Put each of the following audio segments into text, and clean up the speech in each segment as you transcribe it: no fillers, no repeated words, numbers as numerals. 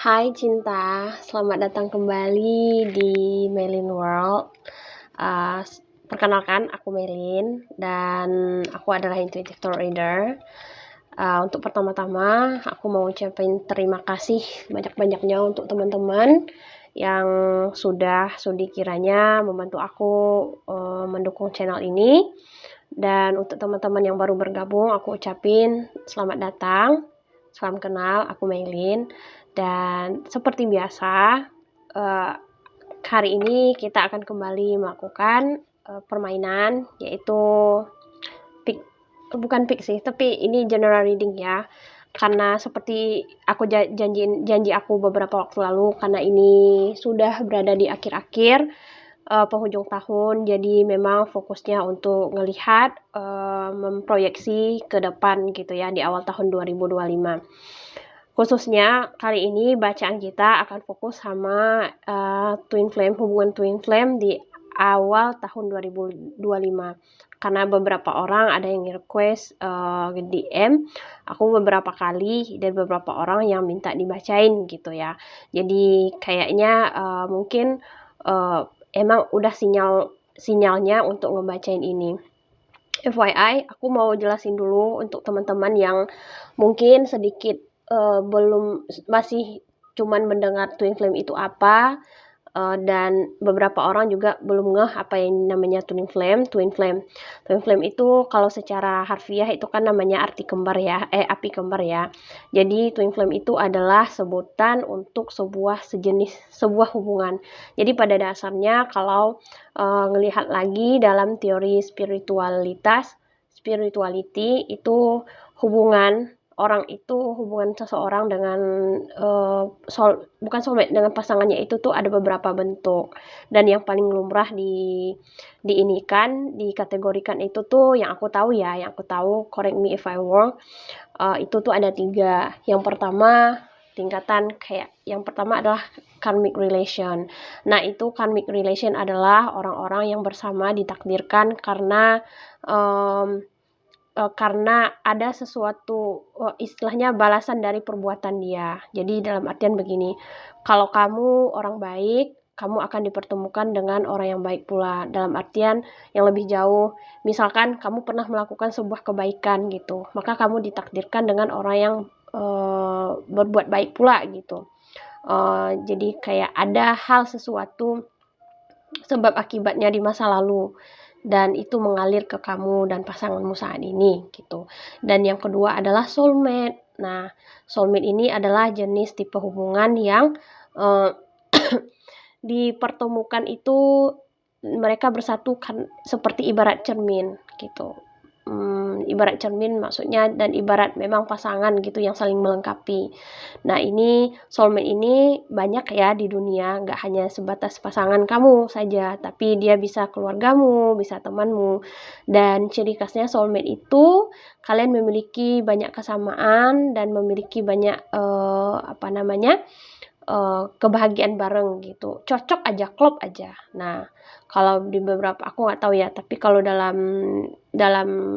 Hai Cinta, selamat datang kembali di Melin World. Uh, Perkenalkan, aku Melin dan aku adalah intuitive reader. Untuk pertama-tama, aku mau ucapin terima kasih banyak-banyaknya untuk teman-teman yang sudah sudi kiranya membantu aku mendukung channel ini. Dan untuk teman-teman yang baru bergabung, aku ucapin selamat datang, salam kenal, aku Melin. Dan seperti biasa, hari ini kita akan kembali melakukan permainan, yaitu bukan pick sih, tapi ini general reading ya. Karena seperti aku janji aku beberapa waktu lalu, karena ini sudah berada di akhir-akhir penghujung tahun, jadi memang fokusnya untuk ngelihat memproyeksi ke depan gitu ya, di awal tahun 2025. Khususnya kali ini bacaan kita akan fokus sama hubungan twin flame di awal tahun 2025. Karena beberapa orang ada yang request DM aku beberapa kali dan beberapa orang yang minta dibacain gitu ya. Jadi kayaknya mungkin emang udah sinyalnya untuk ngebacain ini. FYI, aku mau jelasin dulu untuk teman-teman yang mungkin sedikit masih cuman mendengar twin flame itu apa, dan beberapa orang juga belum ngeh apa yang namanya twin flame. Twin flame itu kalau secara harfiah itu kan namanya api kembar ya. Jadi twin flame itu adalah sebutan untuk sebuah hubungan. Jadi pada dasarnya kalau ngelihat lagi dalam teori spirituality itu hubungan seseorang dengan bukan soulmate, dengan pasangannya itu tuh ada beberapa bentuk, dan yang paling lumrah dikategorikan itu tuh yang aku tahu, correct me if I wrong, itu tuh ada 3. Yang pertama adalah karmic relation. Nah, itu karmic relation adalah orang-orang yang bersama ditakdirkan karena ada sesuatu, istilahnya balasan dari perbuatan dia. Jadi dalam artian begini, kalau kamu orang baik, kamu akan dipertemukan dengan orang yang baik pula. Dalam artian yang lebih jauh, misalkan kamu pernah melakukan sebuah kebaikan gitu, maka kamu ditakdirkan dengan orang yang berbuat baik pula gitu. Jadi kayak ada hal sesuatu sebab akibatnya di masa lalu, dan itu mengalir ke kamu dan pasanganmu saat ini gitu. Dan yang kedua adalah soulmate. Nah, soulmate ini adalah jenis tipe hubungan yang dipertemukan itu mereka bersatu kan seperti ibarat cermin gitu. Ibarat cermin maksudnya, dan ibarat memang pasangan gitu yang saling melengkapi. Nah, ini soulmate ini banyak ya di dunia, nggak hanya sebatas pasangan kamu saja, tapi dia bisa keluargamu, bisa temanmu. Dan ciri khasnya soulmate itu kalian memiliki banyak kesamaan dan memiliki banyak kebahagiaan bareng gitu, cocok aja, klop aja. Nah, kalau di beberapa, aku nggak tahu ya, tapi kalau dalam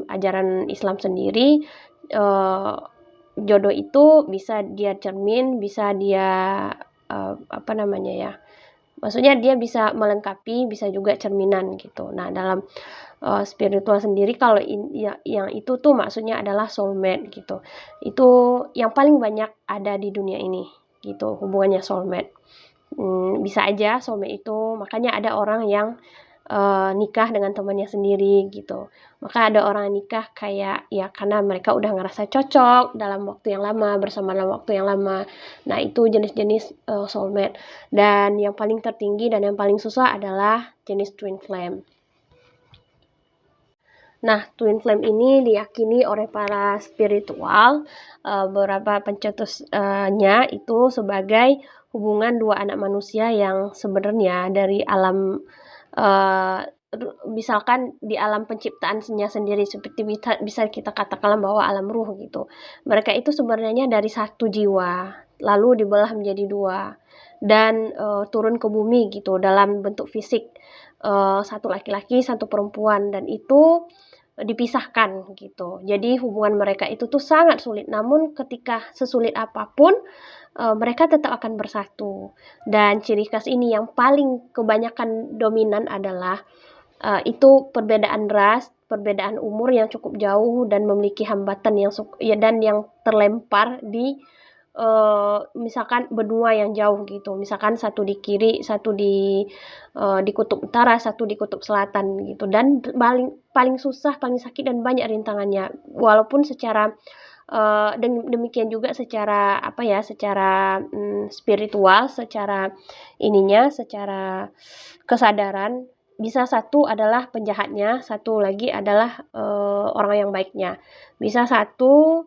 ajaran Islam sendiri, jodoh itu bisa dia cermin, bisa dia maksudnya dia bisa melengkapi, bisa juga cerminan gitu. Nah, dalam spiritual sendiri, kalau yang itu tuh maksudnya adalah soulmate gitu. Itu yang paling banyak ada di dunia ini gitu, hubungannya soulmate. Bisa aja soulmate itu, makanya ada orang yang nikah dengan temannya sendiri gitu. Maka ada orang nikah kayak ya karena mereka udah ngerasa cocok dalam waktu yang lama, bersama dalam waktu yang lama. Nah, itu jenis-jenis soulmate. Dan yang paling tertinggi dan yang paling susah adalah jenis twin flame. Nah, twin flame ini diyakini oleh para spiritual, beberapa pencetusnya itu sebagai hubungan 2 anak manusia yang sebenarnya dari alam, misalkan di alam penciptaannya sendiri, seperti bisa kita katakan bahwa alam ruh gitu. Mereka itu sebenarnya dari satu jiwa, lalu dibelah menjadi 2 dan turun ke bumi gitu dalam bentuk fisik, satu laki-laki, satu perempuan, dan itu dipisahkan gitu. Jadi hubungan mereka itu tuh sangat sulit. Namun ketika sesulit apapun mereka tetap akan bersatu. Dan ciri khas ini yang paling kebanyakan dominan adalah itu perbedaan ras, perbedaan umur yang cukup jauh dan memiliki hambatan dan yang terlempar di misalkan benua yang jauh gitu. Misalkan satu di kiri, satu di kutub utara, satu di kutub selatan gitu. Dan paling paling susah, paling sakit dan banyak rintangannya. Walaupun secara demikian juga secara apa ya, secara spiritual, secara secara kesadaran, bisa satu adalah penjahatnya, satu lagi adalah orang yang baiknya. Bisa satu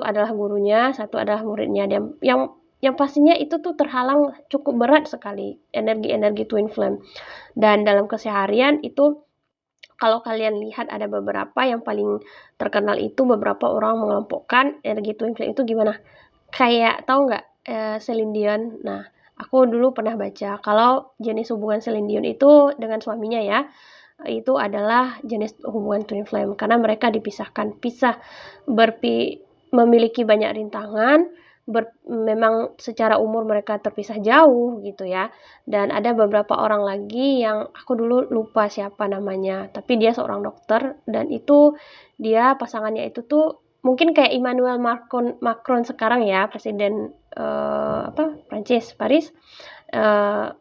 adalah gurunya, satu adalah muridnya. Dan yang pastinya itu tuh terhalang cukup berat sekali energi-energi twin flame. Dan dalam keseharian itu kalau kalian lihat ada beberapa yang paling terkenal itu beberapa orang mengelompokkan energi twin flame itu gimana? Kayak tahu nggak Celine Dion? Nah, aku dulu pernah baca kalau jenis hubungan Celine Dion itu dengan suaminya ya, itu adalah jenis hubungan twin flame karena mereka dipisahkan, memiliki banyak rintangan, memang secara umur mereka terpisah jauh gitu ya. Dan ada beberapa orang lagi yang aku dulu lupa siapa namanya, tapi dia seorang dokter dan itu dia pasangannya itu tuh mungkin kayak Emmanuel Macron sekarang ya, presiden Prancis, Paris. Uh,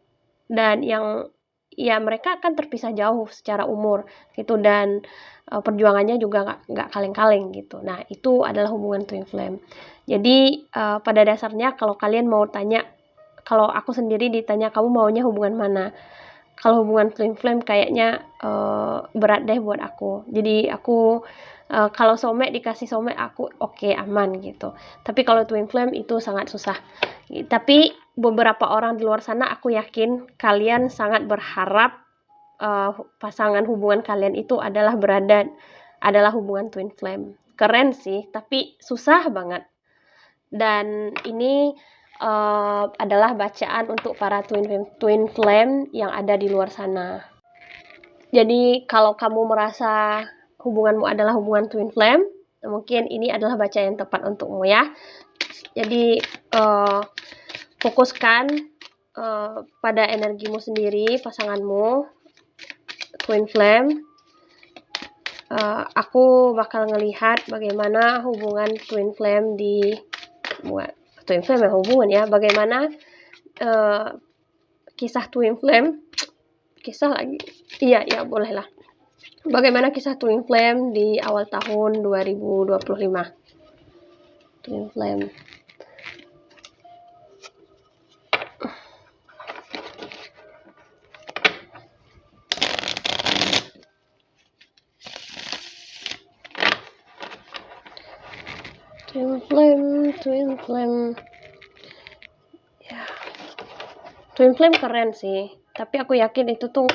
dan yang ya mereka akan terpisah jauh secara umur gitu dan perjuangannya juga nggak kaleng-kaleng gitu. Nah itu adalah hubungan twin flame. Jadi pada dasarnya kalau kalian mau tanya, kalau aku sendiri ditanya kamu maunya hubungan mana? Kalau hubungan twin flame kayaknya berat deh buat aku. Jadi aku kalau soulmate dikasih soulmate aku oke, aman gitu. Tapi kalau twin flame itu sangat susah. Tapi beberapa orang di luar sana aku yakin kalian sangat berharap pasangan hubungan kalian itu adalah hubungan twin flame. Keren sih, tapi susah banget. Dan ini adalah bacaan untuk para twin flame yang ada di luar sana. Jadi kalau kamu merasa hubunganmu adalah hubungan twin flame, mungkin ini adalah bacaan yang tepat untukmu ya. Jadi fokuskan pada energimu sendiri, pasanganmu, twin flame. Aku bakal ngelihat bagaimana hubungan twin flame twin flame hubungan ya, bagaimana kisah twin flame, kisah lagi, iya boleh lah. Bagaimana kisah twin flame di awal tahun 2025. Twin flame. Twin flame. Ya. Twin flame keren sih, tapi aku yakin itu tuh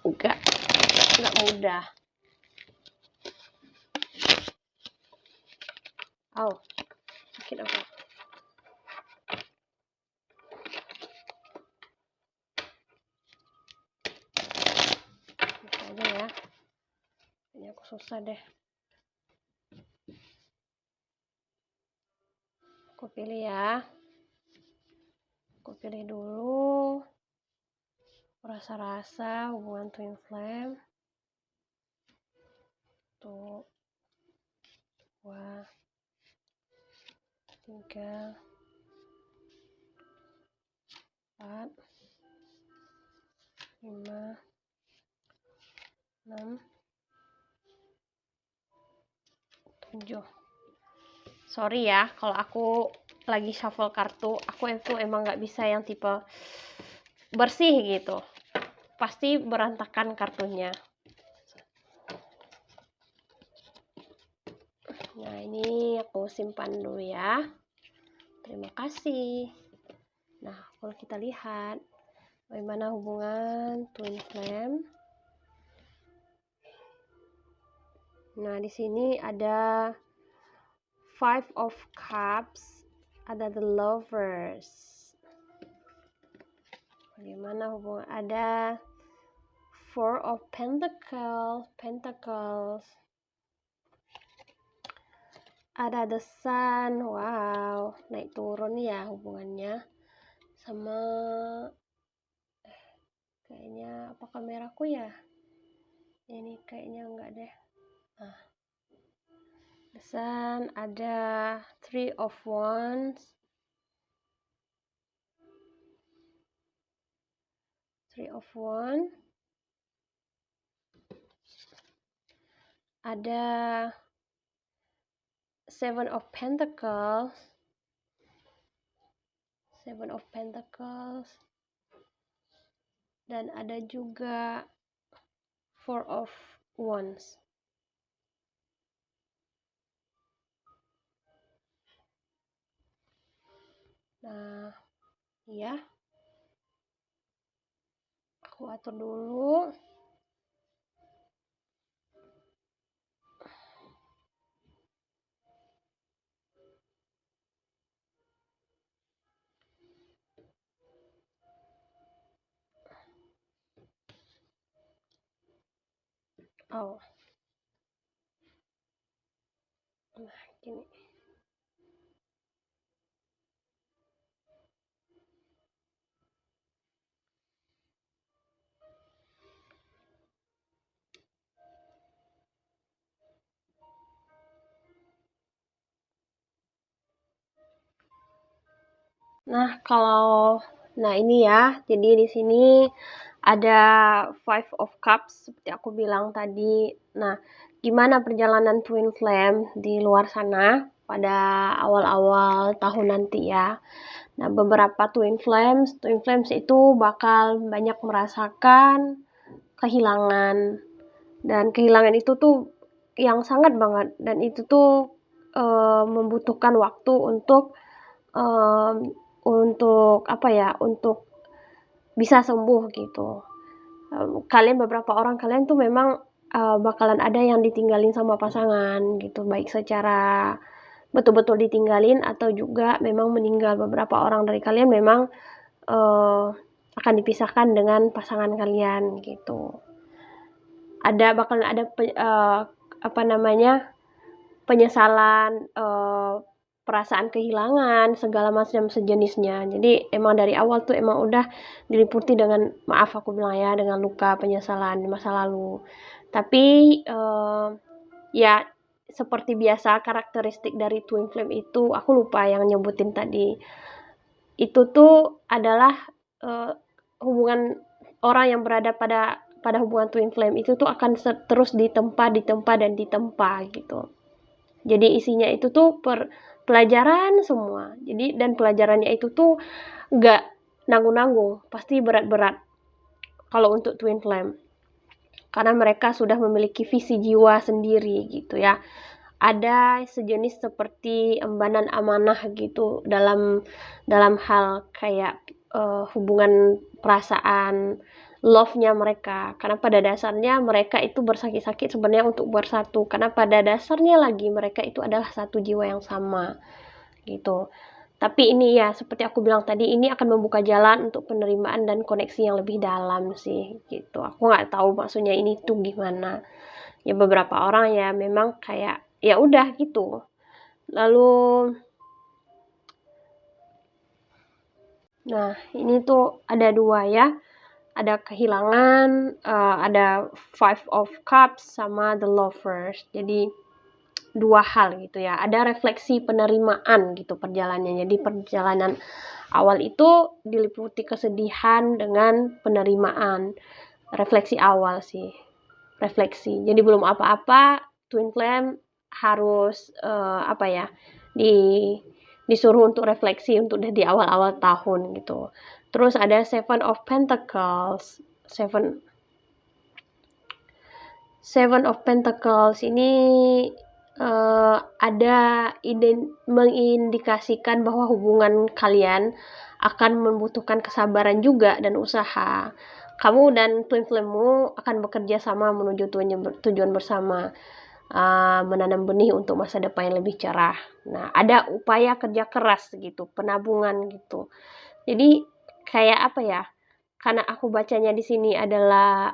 enggak mudah. Sakit apa? Bisa aja ya. Ini aku susah deh. Aku pilih ya. Aku pilih dulu. Rasa-rasa hubungan twin flame. 1, 2, 3, 4, 5, 6, 7. Sorry ya kalau aku lagi shuffle kartu, aku itu emang nggak bisa yang tipe bersih gitu, pasti berantakan kartunya. Nah ini aku simpan dulu ya, terima kasih. Nah kalau kita lihat bagaimana hubungan twin flame. Nah di sini ada 5 of Cups, ada the Lovers. Bagaimana hubungan? Ada 4 of Pentacles. ada the sun. Wow, naik turun ya hubungannya sama kayaknya apa kameraku ya, ini kayaknya enggak deh. The sun, ada three of wands, ada seven of pentacles, dan ada juga four of wands. Nah, ya, aku atur dulu. Oh, nah gini. Nah ini ya, jadi di sini ada Five of Cups seperti aku bilang tadi. Nah, gimana perjalanan Twin Flame di luar sana pada awal-awal tahun nanti ya. Nah, beberapa Twin Flames itu bakal banyak merasakan kehilangan. Dan kehilangan itu tuh yang sangat banget, dan itu tuh membutuhkan waktu untuk apa ya, untuk bisa sembuh gitu. Beberapa orang kalian tuh memang bakalan ada yang ditinggalin sama pasangan gitu, baik secara betul-betul ditinggalin atau juga memang meninggal. Beberapa orang dari kalian memang akan dipisahkan dengan pasangan kalian gitu. Bakalan ada penyesalan, perasaan kehilangan, segala macam sejenisnya. Jadi emang dari awal tuh emang udah diliputi dengan, maaf aku bilang ya, dengan luka penyesalan di masa lalu. Tapi ya seperti biasa karakteristik dari Twin Flame itu, aku lupa yang nyebutin tadi. Itu tuh adalah hubungan orang yang berada pada hubungan Twin Flame itu tuh akan terus ditempa gitu. Jadi isinya itu tuh pelajaran semua. Jadi dan pelajarannya itu tuh nggak nanggung-nanggung, pasti berat-berat kalau untuk Twin Flame. Karena mereka sudah memiliki visi jiwa sendiri gitu ya. Ada sejenis seperti embanan amanah gitu dalam hal kayak hubungan perasaan, love-nya mereka. Karena pada dasarnya mereka itu bersakit-sakit sebenarnya untuk bersatu. Karena pada dasarnya lagi mereka itu adalah satu jiwa yang sama gitu. Tapi ini ya, seperti aku bilang tadi, ini akan membuka jalan untuk penerimaan dan koneksi yang lebih dalam sih gitu. Aku nggak tahu maksudnya ini tuh gimana. Ya beberapa orang ya memang kayak ya udah gitu. Lalu nah, ini tuh ada dua ya. Ada kehilangan, ada Five of Cups sama The Lovers. Jadi dua hal gitu ya. Ada refleksi penerimaan gitu perjalanannya. Jadi perjalanan awal itu diliputi kesedihan dengan penerimaan. Refleksi awal sih. Refleksi. Jadi belum apa-apa, Twin Flame harus disuruh untuk refleksi untuk di awal-awal tahun gitu. Terus ada Seven of Pentacles. Seven of Pentacles ini ada mengindikasikan bahwa hubungan kalian akan membutuhkan kesabaran juga dan usaha. Kamu dan Twin Flame-mu akan bekerja sama menuju tujuan bersama, menanam benih untuk masa depan yang lebih cerah. Nah, ada upaya kerja keras gitu, penabungan gitu. Jadi kayak apa ya? Karena aku bacanya di sini adalah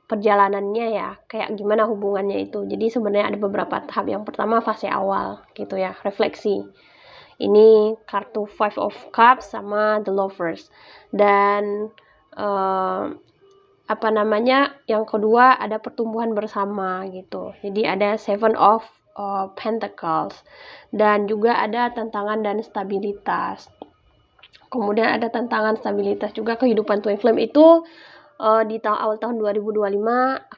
perjalanannya ya, kayak gimana hubungannya itu. Jadi sebenarnya ada beberapa tahap. Yang pertama fase awal gitu ya, refleksi. Ini kartu Five of Cups sama The Lovers. Dan yang kedua ada pertumbuhan bersama gitu. Jadi ada Seven of Pentacles, dan juga ada tantangan dan stabilitas. Kemudian ada tantangan stabilitas juga. Kehidupan twin flame itu di awal tahun 2025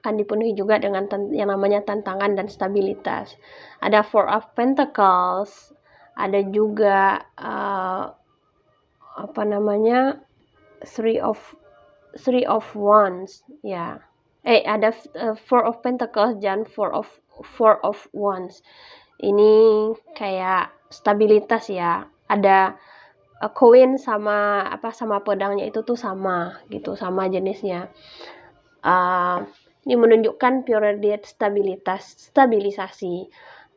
akan dipenuhi juga dengan yang namanya tantangan dan stabilitas. Ada Four of Pentacles, ada juga Three of Wands ya. Ada Four of Pentacles dan Four of Wands. Ini kayak stabilitas ya. Ada koin sama pedangnya itu tuh sama gitu, sama jenisnya. Ini menunjukkan periode stabilisasi.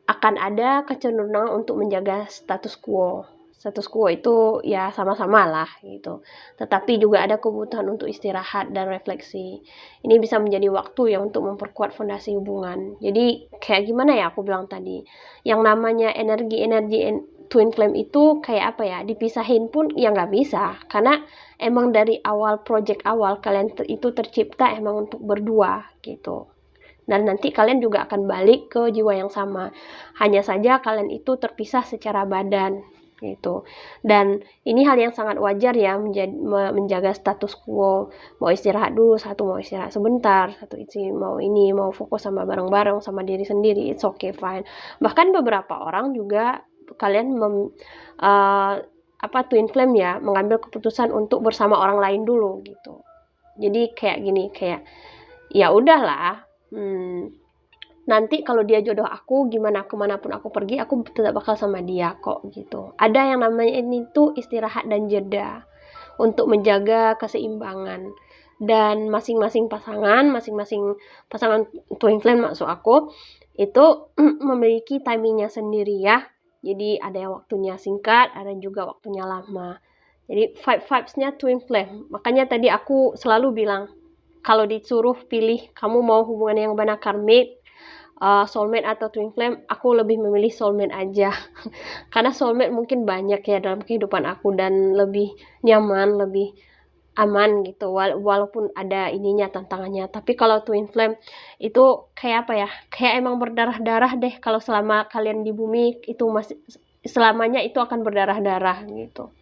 Akan ada kecenderungan untuk menjaga status quo itu ya sama-sama lah gitu. Tetapi juga ada kebutuhan untuk istirahat dan refleksi. Ini bisa menjadi waktu ya untuk memperkuat fondasi hubungan. Jadi kayak gimana ya aku bilang tadi, yang namanya energi twin flame itu kayak apa ya, dipisahin pun ya nggak bisa, karena emang dari awal project awal kalian itu tercipta emang untuk berdua gitu. Dan nanti kalian juga akan balik ke jiwa yang sama. Hanya saja kalian itu terpisah secara badan gitu. Dan ini hal yang sangat wajar ya, menjaga status quo. Mau istirahat dulu, satu mau istirahat sebentar, satu mau fokus sama bareng-bareng sama diri sendiri, it's okay, fine. Bahkan beberapa orang juga kalian twin flame ya, mengambil keputusan untuk bersama orang lain dulu gitu. Jadi kayak gini, kayak ya udahlah, nanti kalau dia jodoh aku, gimana kemanapun aku pergi, aku tetap bakal sama dia kok gitu. Ada yang namanya ini tuh istirahat dan jeda untuk menjaga keseimbangan. Dan masing-masing pasangan twin flame maksud aku itu memiliki timingnya sendiri ya. Jadi ada yang waktunya singkat, ada juga waktunya lama. Jadi vibes-nya twin flame. Makanya tadi aku selalu bilang, kalau disuruh pilih kamu mau hubungan yang mana karmik, soulmate atau twin flame, aku lebih memilih soulmate aja. Karena soulmate mungkin banyak ya dalam kehidupan aku dan lebih nyaman, lebih aman gitu, walaupun ada ininya, tantangannya. Tapi kalau twin flame itu kayak apa ya, kayak emang berdarah-darah deh. Kalau selama kalian di bumi itu masih selamanya itu akan berdarah-darah gitu.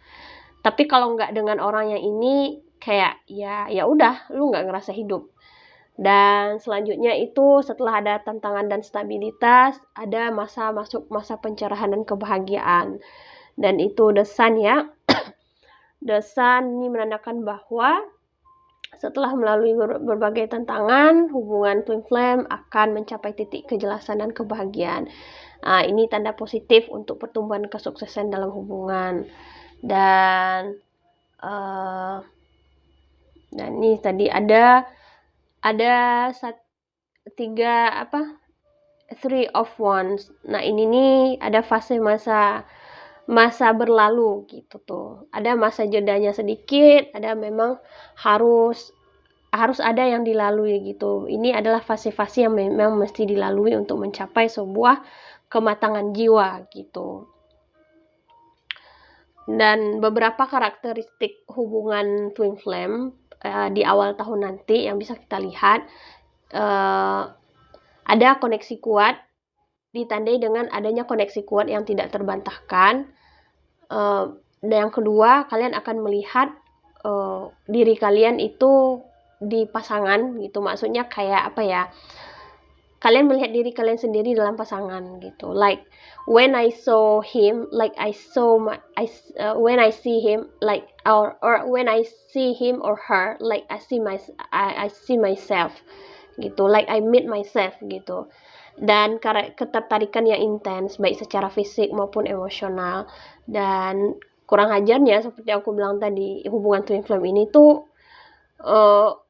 Tapi kalau nggak dengan orang yang ini, kayak ya udah, lu nggak ngerasa hidup. Dan selanjutnya itu setelah ada tantangan dan stabilitas, ada masuk masa pencerahan dan kebahagiaan. Dan itu the sun ya. The sun ini menandakan bahwa setelah melalui berbagai tantangan, hubungan twin flame akan mencapai titik kejelasan dan kebahagiaan. Ini tanda positif untuk pertumbuhan kesuksesan dalam hubungan. Dan ini tadi ada Three of Wands. Nah ini nih ada fase masa berlalu gitu tuh. Ada masa jedanya sedikit, ada memang harus ada yang dilalui gitu. Ini adalah fase-fase yang memang mesti dilalui untuk mencapai sebuah kematangan jiwa gitu. Dan beberapa karakteristik hubungan twin flame di awal tahun nanti yang bisa kita lihat, ada koneksi kuat, ditandai dengan adanya koneksi kuat yang tidak terbantahkan. Dan yang kedua, kalian akan melihat diri kalian itu di pasangan gitu. Maksudnya kayak apa ya, kalian melihat diri kalian sendiri dalam pasangan gitu. Like when I saw him, like when I see him, like or when I see him or her, like I see myself gitu. Like I meet myself gitu. Dan ketertarikan yang intens, baik secara fisik maupun emosional. Dan kurang ajarnya seperti aku bilang tadi, hubungan twin flame ini tuh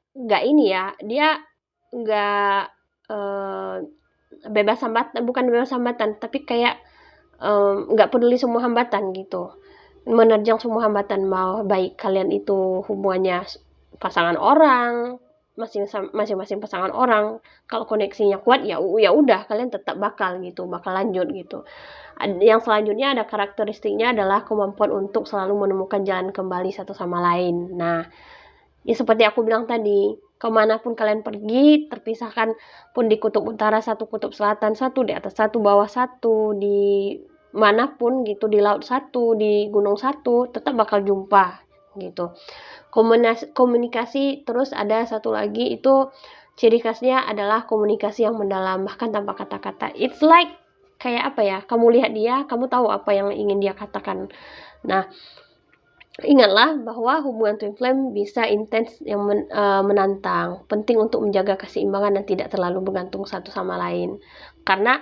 nggak ini ya, dia nggak bukan bebas hambatan, tapi kayak nggak peduli semua hambatan gitu, menerjang semua hambatan, mau baik kalian itu hubungannya pasangan orang, masing-masing pasangan orang. Kalau koneksinya kuat ya udah kalian tetap bakal lanjut gitu. Yang selanjutnya ada karakteristiknya adalah kemampuan untuk selalu menemukan jalan kembali satu sama lain. Nah, ya seperti aku bilang tadi, kemanapun kalian pergi, terpisahkan pun di kutub utara satu, kutub selatan satu, di atas satu, bawah satu, di manapun gitu, di laut satu, di gunung satu, tetap bakal jumpa gitu. Komunikasi terus ada satu lagi itu ciri khasnya adalah komunikasi yang mendalam bahkan tanpa kata-kata. It's like kayak apa ya? Kamu lihat dia, kamu tahu apa yang ingin dia katakan. Nah, ingatlah bahwa hubungan twin flame bisa intens yang menantang. Penting untuk menjaga keseimbangan dan tidak terlalu bergantung satu sama lain. Karena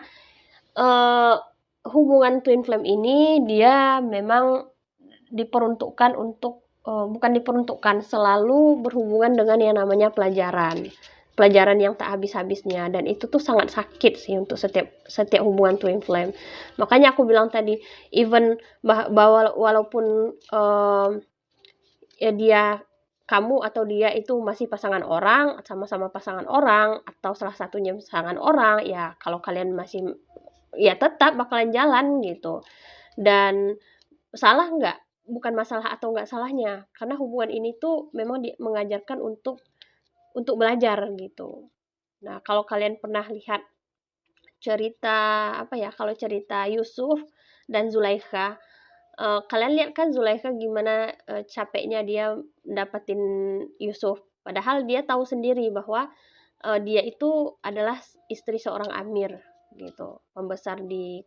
hubungan twin flame ini dia memang diperuntukkan untuk bukan diperuntukkan, selalu berhubungan dengan yang namanya pelajaran yang tak habis-habisnya, dan itu tuh sangat sakit sih untuk setiap hubungan twin flame. Makanya aku bilang tadi, even walaupun ya kamu atau dia itu masih pasangan orang, sama-sama pasangan orang, atau salah satunya pasangan orang, ya kalau kalian masih, ya tetap bakalan jalan gitu. Dan salah nggak? Bukan masalah atau nggak salahnya, karena hubungan ini tuh memang mengajarkan untuk belajar gitu. Nah, kalau kalian pernah lihat cerita kalau cerita Yusuf dan Zulaikha, kalian lihat kan Zulaikha gimana capeknya dia dapetin Yusuf, padahal dia tahu sendiri bahwa dia itu adalah istri seorang amir gitu, pembesar di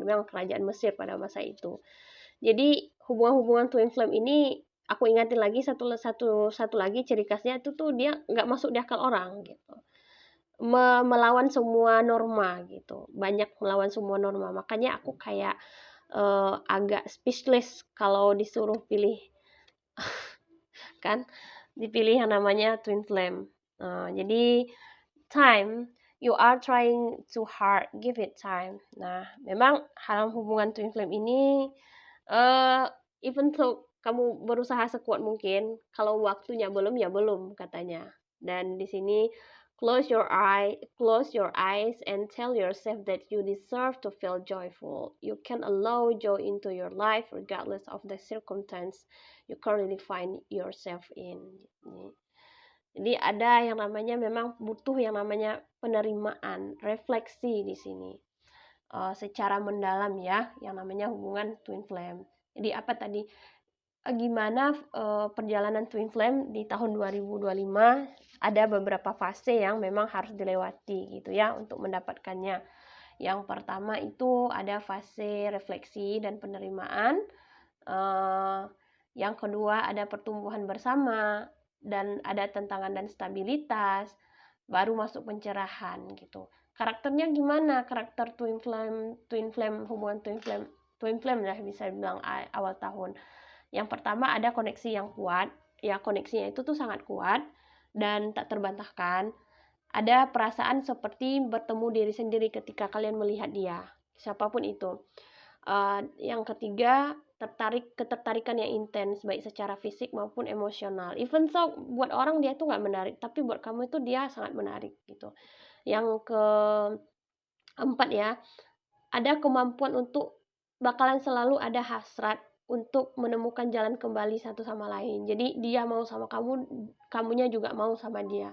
memang kerajaan Mesir pada masa itu. Jadi hubungan-hubungan twin flame ini aku ingatin lagi satu lagi ciri khasnya itu tuh dia nggak masuk di akal orang gitu. Melawan semua norma gitu. Banyak melawan semua norma. Makanya aku kayak agak speechless kalau disuruh pilih kan, dipilih yang namanya twin flame. Jadi time, you are trying too hard, give it time. Nah, memang dalam hubungan twin flame ini even though kamu berusaha sekuat mungkin, kalau waktunya belum ya belum katanya. Dan di sini close your eyes and tell yourself that you deserve to feel joyful. You can allow joy into your life regardless of the circumstance you currently find yourself in. Jadi ada yang namanya memang butuh yang namanya penerimaan, refleksi di sini. Secara mendalam ya, yang namanya hubungan twin flame. Jadi apa tadi? Gimana perjalanan twin flame di tahun 2025, ada beberapa fase yang memang harus dilewati gitu ya untuk mendapatkannya. Yang pertama itu ada fase refleksi dan penerimaan. Yang kedua ada pertumbuhan bersama, dan ada tantangan dan stabilitas, baru masuk pencerahan gitu. Karakternya gimana? Karakter twin flame hubungan twin flame lah bisa bilang awal tahun. Yang pertama ada koneksi yang kuat, ya koneksinya itu tuh sangat kuat dan tak terbantahkan. Ada perasaan seperti bertemu diri sendiri ketika kalian melihat dia, siapapun itu. Yang ketiga, ketertarikan yang intens, baik secara fisik maupun emosional. Even so, buat orang dia tuh nggak menarik, tapi buat kamu itu dia sangat menarik gitu. Yang keempat ya, ada kemampuan untuk bakalan selalu ada hasrat untuk menemukan jalan kembali satu sama lain. Jadi dia mau sama kamu, kamunya juga mau sama dia.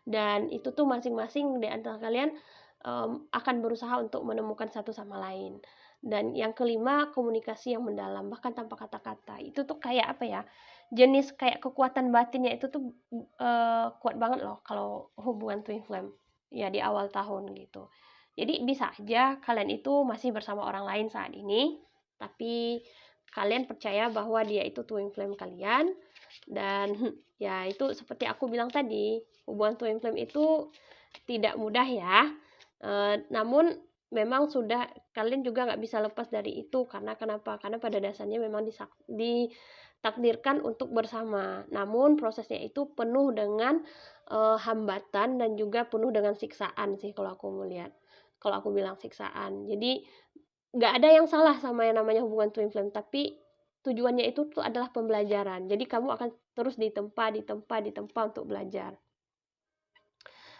Dan itu tuh masing-masing di antara kalian akan berusaha untuk menemukan satu sama lain. Dan yang kelima, komunikasi yang mendalam, bahkan tanpa kata-kata. Itu tuh kayak apa ya, jenis kayak kekuatan batinnya itu tuh kuat banget loh kalau hubungan twin flame ya di awal tahun gitu. Jadi bisa aja kalian itu masih bersama orang lain saat ini, tapi kalian percaya bahwa dia itu twin flame kalian. Dan ya itu seperti aku bilang tadi, hubungan twin flame itu tidak mudah ya. Namun memang sudah, kalian juga nggak bisa lepas dari itu. Karena kenapa? Karena pada dasarnya memang ditakdirkan untuk bersama. Namun prosesnya itu penuh dengan hambatan dan juga penuh dengan siksaan sih kalau aku melihat. Kalau aku bilang siksaan. Jadi nggak ada yang salah sama yang namanya hubungan twin flame, tapi tujuannya itu tuh adalah pembelajaran. Jadi kamu akan terus ditempa untuk belajar.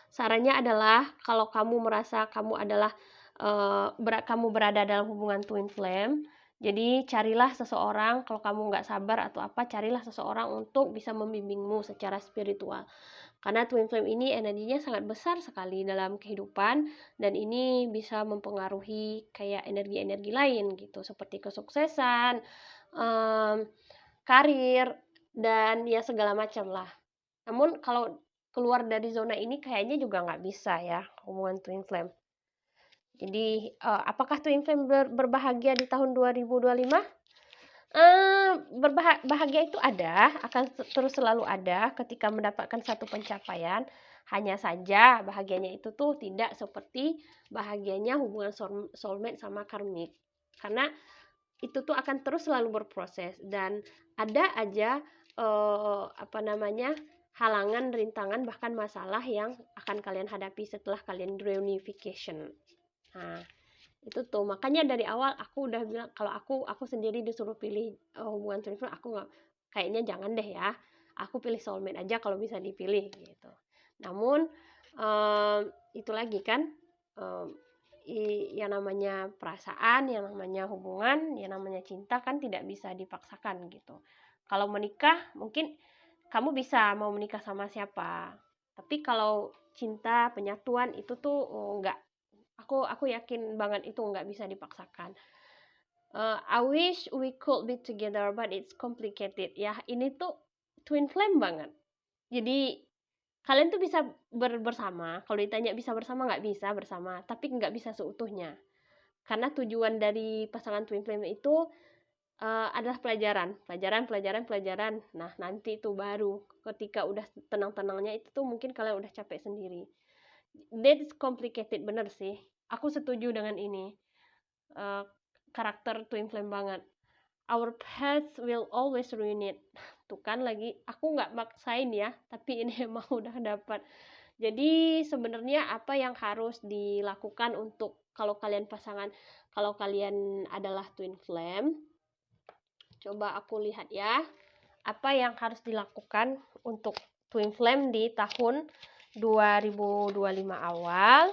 Sarannya adalah kalau kamu merasa kamu adalah kamu berada dalam hubungan twin flame, jadi carilah seseorang, kalau kamu nggak sabar atau apa, carilah seseorang untuk bisa membimbingmu secara spiritual. Karena twin flame ini energinya sangat besar sekali dalam kehidupan, dan ini bisa mempengaruhi kayak energi-energi lain gitu, seperti kesuksesan, karir, dan ya segala macam lah. Namun kalau keluar dari zona ini kayaknya juga nggak bisa ya, hubungan twin flame. Jadi apakah twin flame berbahagia di tahun 2025? Bahagia itu ada, akan terus selalu ada ketika mendapatkan satu pencapaian. Hanya saja bahagianya itu tuh tidak seperti bahagianya hubungan soulmate sama karmik. Karena itu tuh akan terus selalu berproses, dan ada aja halangan, rintangan, bahkan masalah yang akan kalian hadapi setelah kalian reunification. Nah, itu tuh makanya dari awal aku udah bilang kalau aku sendiri disuruh pilih hubungan twin flame, aku nggak, kayaknya jangan deh ya, aku pilih soulmate aja kalau bisa dipilih gitu. Namun itu lagi kan, yang namanya perasaan, yang namanya hubungan, yang namanya cinta kan tidak bisa dipaksakan gitu. Kalau menikah mungkin kamu bisa mau menikah sama siapa, tapi kalau cinta, penyatuan itu tuh enggak. Aku yakin banget itu nggak bisa dipaksakan. I wish we could be together but it's complicated. Ya, ini tuh twin flame banget. Jadi kalian tuh bisa bersama. Kalau ditanya bisa bersama, nggak bisa bersama, tapi nggak bisa seutuhnya. Karena tujuan dari pasangan twin flame itu adalah pelajaran. Nah, nanti itu baru ketika udah tenang-tenangnya itu tuh mungkin kalian udah capek sendiri. That's complicated, bener sih. Aku setuju dengan ini. Karakter twin flame banget. Our paths will always reunite. Tuh kan lagi, aku nggak maksain ya, tapi ini emang udah dapat. Jadi sebenarnya apa yang harus dilakukan untuk kalau kalian adalah twin flame, coba aku lihat ya, apa yang harus dilakukan untuk twin flame di tahun 2025 awal.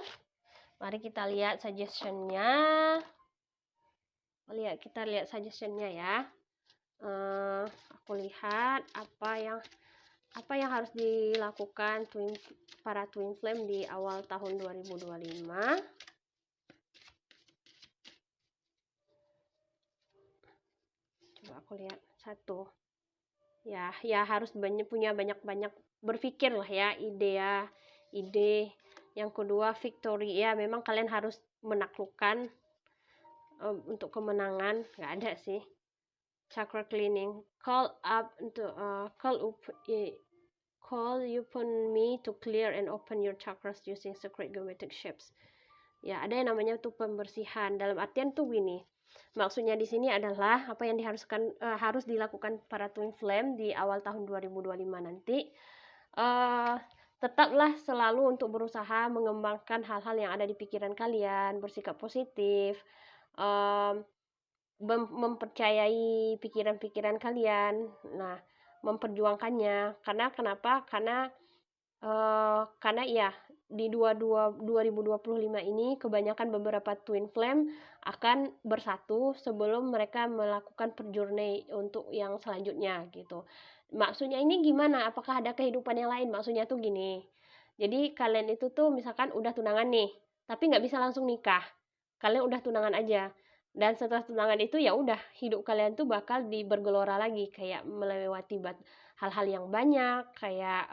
Mari kita lihat suggestionnya. Kita lihat suggestionnya ya. Aku lihat apa yang harus dilakukan para twin flame di awal tahun 2025. Coba aku lihat satu. Ya harus punya banyak berpikir lah ya, ide. Yang kedua, victory, ya memang kalian harus menaklukkan untuk kemenangan, nggak ada sih. Chakra cleaning, call upon me to clear and open your chakras using sacred geometric shapes. Ya, ada yang namanya tuh pembersihan. Dalam artian tuh gini, maksudnya di sini adalah apa yang harus dilakukan para twin flame di awal tahun 2025 nanti. Tetaplah selalu untuk berusaha mengembangkan hal-hal yang ada di pikiran kalian, bersikap positif, mempercayai pikiran-pikiran kalian, nah memperjuangkannya. Karena kenapa? Karena ya di 2025 ini kebanyakan beberapa twin flame akan bersatu sebelum mereka melakukan journey untuk yang selanjutnya gitu. Maksudnya ini gimana? Apakah ada kehidupan yang lain? Maksudnya tuh gini. Jadi kalian itu tuh misalkan udah tunangan nih, tapi nggak bisa langsung nikah. Kalian udah tunangan aja. Dan setelah tunangan itu ya udah hidup kalian tuh bakal bergelora lagi, kayak melewati hal-hal yang banyak, kayak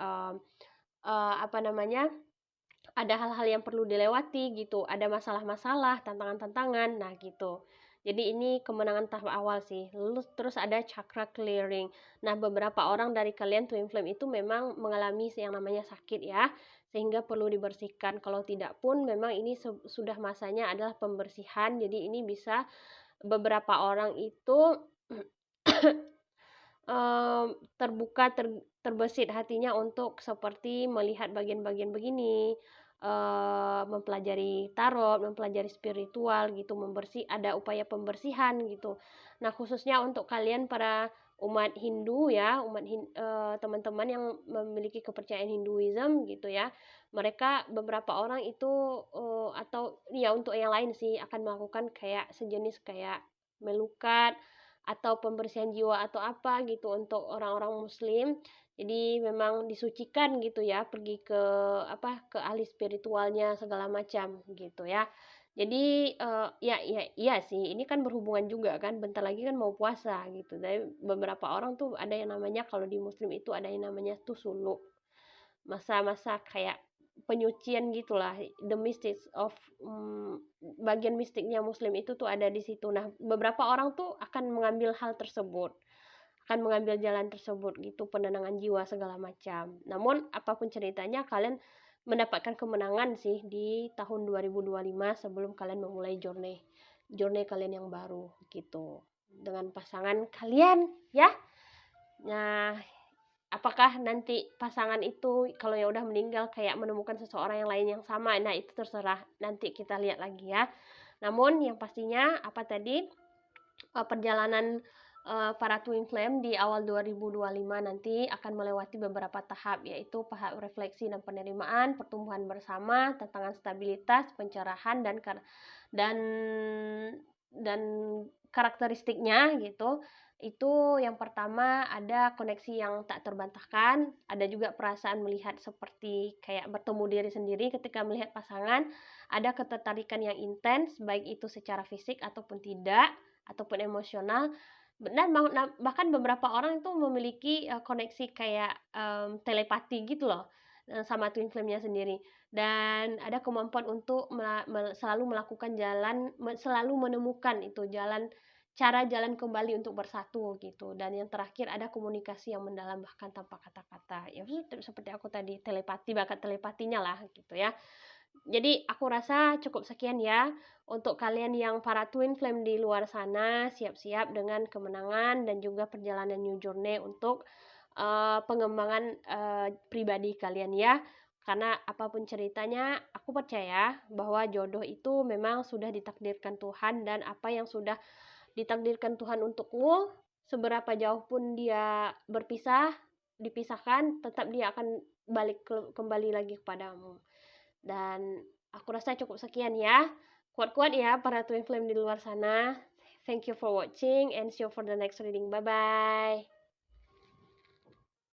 ada hal-hal yang perlu dilewati gitu, ada masalah-masalah, tantangan-tantangan, nah gitu. Jadi ini kemenangan tahap awal sih. Lalu terus ada chakra clearing. Nah, beberapa orang dari kalian twin flame itu memang mengalami yang namanya sakit ya, sehingga perlu dibersihkan. Kalau tidak pun memang ini sudah masanya adalah pembersihan. Jadi ini bisa beberapa orang itu terbuka, terbesit hatinya untuk seperti melihat bagian-bagian begini, mempelajari tarot, mempelajari spiritual gitu, ada upaya pembersihan gitu. Nah, khususnya untuk kalian para umat Hindu ya, teman-teman yang memiliki kepercayaan Hinduism gitu ya. Mereka beberapa orang itu atau ya untuk yang lain sih akan melakukan kayak sejenis kayak melukat atau pembersihan jiwa atau apa gitu untuk orang-orang muslim. Jadi memang disucikan gitu ya, pergi ke ke ahli spiritualnya segala macam gitu ya. Jadi, iya sih, ini kan berhubungan juga kan, bentar lagi kan mau puasa gitu. Tapi beberapa orang tuh ada yang namanya kalau di muslim itu ada yang namanya tuh suluk. Masa-masa kayak penyucian gitulah, the mystics of bagian mistiknya muslim itu tuh ada di situ. Nah, beberapa orang tuh akan mengambil hal tersebut, akan mengambil jalan tersebut gitu, penenangan jiwa segala macam. Namun apapun ceritanya kalian mendapatkan kemenangan sih di tahun 2025 sebelum kalian memulai journey journey kalian yang baru gitu dengan pasangan kalian ya. Nah, apakah nanti pasangan itu kalau yang udah meninggal kayak menemukan seseorang yang lain yang sama, nah itu terserah, nanti kita lihat lagi ya. Namun yang pastinya apa tadi, perjalanan para twin flame di awal 2025 nanti akan melewati beberapa tahap, yaitu tahap refleksi dan penerimaan, pertumbuhan bersama, tantangan stabilitas, pencerahan dan dan karakteristiknya gitu. Itu yang pertama, ada koneksi yang tak terbantahkan, ada juga perasaan melihat seperti kayak bertemu diri sendiri ketika melihat pasangan, ada ketertarikan yang intens baik itu secara fisik ataupun tidak, ataupun emosional. Benar, bahkan beberapa orang itu memiliki koneksi kayak telepati gitu loh sama twin flame-nya sendiri. Dan ada kemampuan untuk selalu melakukan selalu menemukan itu jalan kembali untuk bersatu gitu. Dan yang terakhir ada komunikasi yang mendalam bahkan tanpa kata-kata. Ya seperti aku tadi, bakat telepatinya lah gitu ya. Jadi aku rasa cukup sekian ya untuk kalian yang para twin flame di luar sana, siap-siap dengan kemenangan dan juga perjalanan new journey untuk pengembangan pribadi kalian ya. Karena apapun ceritanya, aku percaya bahwa jodoh itu memang sudah ditakdirkan Tuhan, dan apa yang sudah ditakdirkan Tuhan untukmu, seberapa jauh pun dia dipisahkan, tetap dia akan kembali lagi kepadamu. Dan aku rasa cukup sekian ya. Kuat-kuat ya para twin flame di luar sana. Thank you for watching and see you for the next reading. Bye-bye.